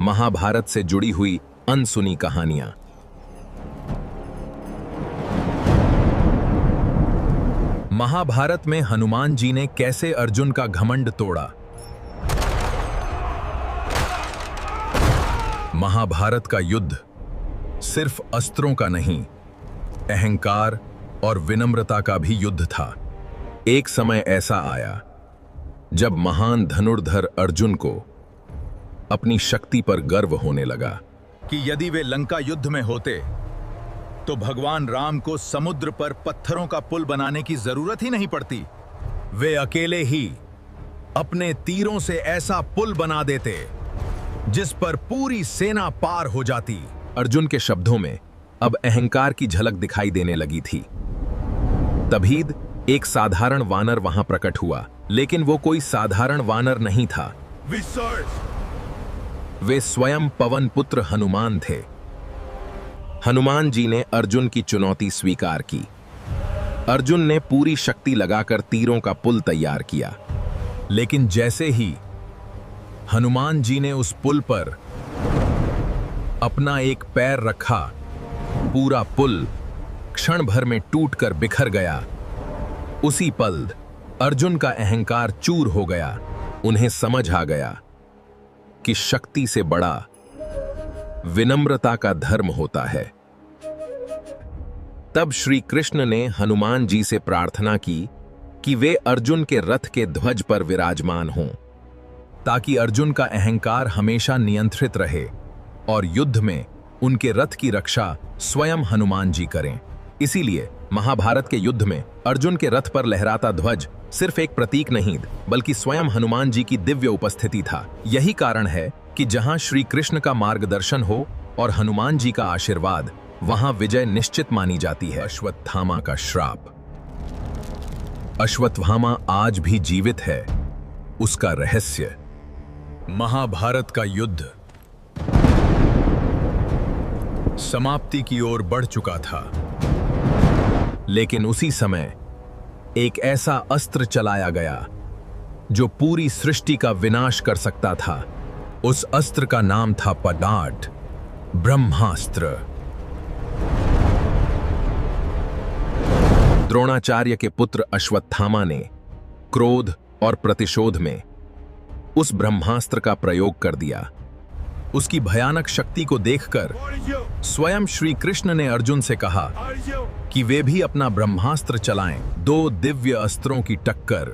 महाभारत से जुड़ी हुई अनसुनी कहानियां। महाभारत में हनुमान जी ने कैसे अर्जुन का घमंड तोड़ा। महाभारत का युद्ध सिर्फ अस्त्रों का नहीं, अहंकार और विनम्रता का भी युद्ध था। एक समय ऐसा आया जब महान धनुर्धर अर्जुन को अपनी शक्ति पर गर्व होने लगा कि यदि वे लंका युद्ध में होते तो भगवान राम को समुद्र पर पत्थरों का पुल बनाने की जरूरत ही नहीं पड़ती। वे अकेले ही अपने तीरों से ऐसा पुल बना देते जिस पर पूरी सेना पार हो जाती। अर्जुन के शब्दों में अब अहंकार की झलक दिखाई देने लगी थी। तभी एक साधारण वानर वहां प्रकट हुआ, लेकिन वो कोई साधारण वानर नहीं था। वे स्वयं पवन पुत्र हनुमान थे। हनुमान जी ने अर्जुन की चुनौती स्वीकार की। अर्जुन ने पूरी शक्ति लगाकर तीरों का पुल तैयार किया, लेकिन जैसे ही हनुमान जी ने उस पुल पर अपना एक पैर रखा, पूरा पुल क्षण भर में टूटकर बिखर गया। उसी पल अर्जुन का अहंकार चूर हो गया। उन्हें समझ आ गया कि शक्ति से बड़ा विनम्रता का धर्म होता है। तब श्री कृष्ण ने हनुमान जी से प्रार्थना की कि वे अर्जुन के रथ के ध्वज पर विराजमान हों, ताकि अर्जुन का अहंकार हमेशा नियंत्रित रहे और युद्ध में उनके रथ की रक्षा स्वयं हनुमान जी करें। इसीलिए महाभारत के युद्ध में अर्जुन के रथ पर लहराता ध्वज सिर्फ एक प्रतीक नहीं, बल्कि स्वयं हनुमान जी की दिव्य उपस्थिति था। यही कारण है कि जहां श्री कृष्ण का मार्गदर्शन हो और हनुमान जी का आशीर्वाद, वहां विजय निश्चित मानी जाती है। अश्वत्थामा का श्राप। अश्वत्थामा आज भी जीवित है। उसका रहस्य। महाभारत का युद्ध समाप्ति की ओर बढ़ चुका था, लेकिन उसी समय एक ऐसा अस्त्र चलाया गया जो पूरी सृष्टि का विनाश कर सकता था। उस अस्त्र का नाम था पदार्थ, ब्रह्मास्त्र। द्रोणाचार्य के पुत्र अश्वत्थामा ने क्रोध और प्रतिशोध में उस ब्रह्मास्त्र का प्रयोग कर दिया। उसकी भयानक शक्ति को देखकर स्वयं श्री कृष्ण ने अर्जुन से कहा कि वे भी अपना ब्रह्मास्त्र चलाएं। दो दिव्य अस्त्रों की टक्कर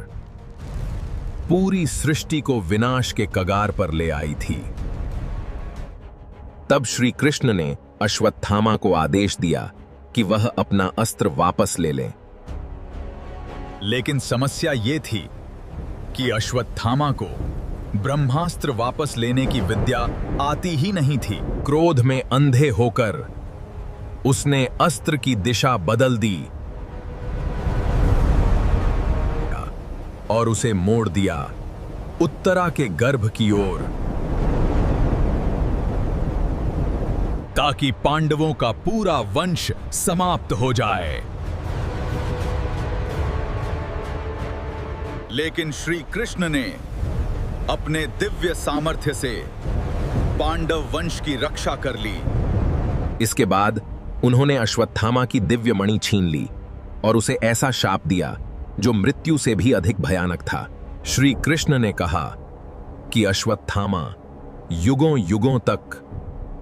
पूरी सृष्टि को विनाश के कगार पर ले आई थी। तब श्री कृष्ण ने अश्वत्थामा को आदेश दिया कि वह अपना अस्त्र वापस ले लें। लेकिन समस्या ये थी कि अश्वत्थामा को ब्रह्मास्त्र वापस लेने की विद्या आती ही नहीं थी। क्रोध में अंधे होकर उसने अस्त्र की दिशा बदल दी और उसे मोड़ दिया उत्तरा के गर्भ की ओर, ताकि पांडवों का पूरा वंश समाप्त हो जाए। लेकिन श्री कृष्ण ने अपने दिव्य सामर्थ्य से पांडव वंश की रक्षा कर ली। इसके बाद उन्होंने अश्वत्थामा की दिव्य मणि छीन ली और उसे ऐसा शाप दिया जो मृत्यु से भी अधिक भयानक था। श्री कृष्ण ने कहा कि अश्वत्थामा युगों युगों तक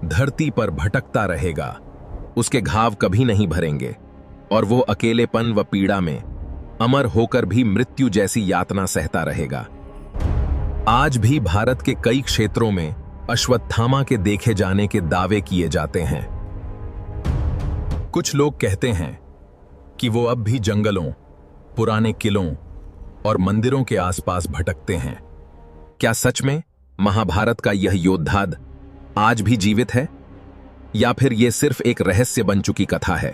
धरती पर भटकता रहेगा। उसके घाव कभी नहीं भरेंगे और वो अकेलेपन व पीड़ा में अमर होकर भी मृत्यु जैसी यातना सहता रहेगा। आज भी भारत के कई क्षेत्रों में अश्वत्थामा के देखे जाने के दावे किए जाते हैं। कुछ लोग कहते हैं कि वो अब भी जंगलों, पुराने किलों और मंदिरों के आसपास भटकते हैं। क्या सच में महाभारत का यह योद्धा आज भी जीवित है, या फिर यह सिर्फ एक रहस्य बन चुकी कथा है?